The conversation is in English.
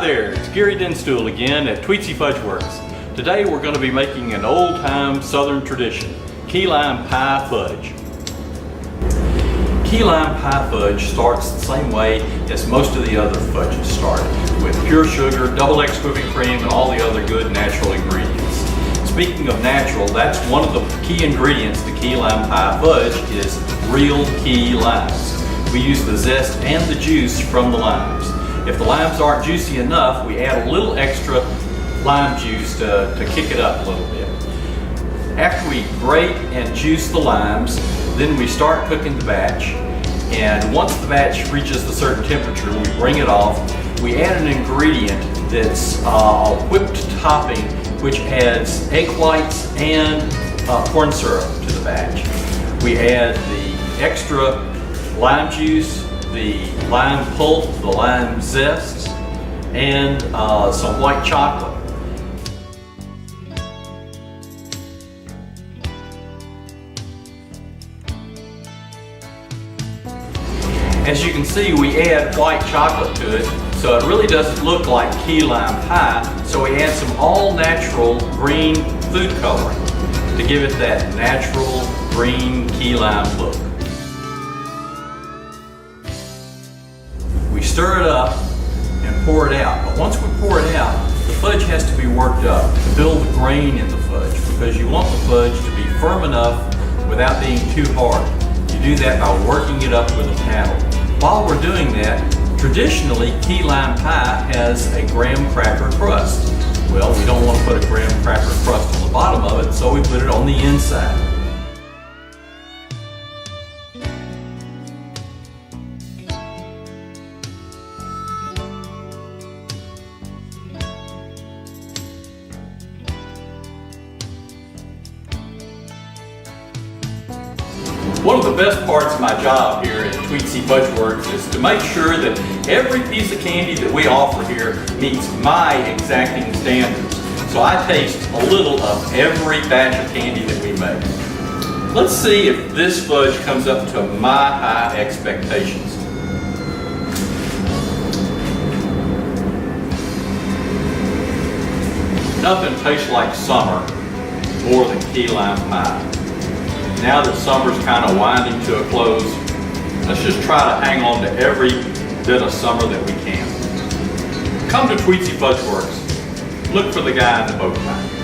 there, it's Gary Denstool again at Tweetsie Fudge Works. Today we're going to be making an old-time Southern tradition, Key Lime Fudge. Key Lime Fudge starts the same way as most of the other fudges start, with pure sugar, double X whipping cream, and all the other good natural ingredients. Speaking of natural, that's one of the key ingredients to Key Lime Fudge is real key limes. We use the zest and the juice from the limes. If the limes aren't juicy enough, we add a little extra lime juice to kick it up a little bit. After we grate and juice the limes, then we start cooking the batch. And once the batch reaches a certain temperature, we bring it off. We add an ingredient that's a whipped topping, which adds egg whites and corn syrup to the batch. We add the extra lime juice, the lime pulp, the lime zest, and some white chocolate. As you can see, we add white chocolate to it, so it really doesn't look like key lime pie, so we add some all-natural green food coloring to give it that natural green key lime look. We stir it up and pour it out, but once we pour it out, the fudge has to be worked up to build the grain in the fudge, because you want the fudge to be firm enough without being too hard. You do that by working it up with a paddle. While we're doing that, traditionally key lime pie has a graham cracker crust. Well, we don't want to put a graham cracker crust on the bottom of it, so we put it on the inside. One of the best parts of my job here at Tweetsie Fudge Works is to make sure that every piece of candy that we offer here meets my exacting standards. So I taste a little of every batch of candy that we make. Let's see if this fudge comes up to my high expectations. Nothing tastes like summer more than key lime pie. Now that summer's kind of winding to a close, let's just try to hang on to every bit of summer that we can. Come to Tweetsie Fudge Works. Look for the guy in the bow tie.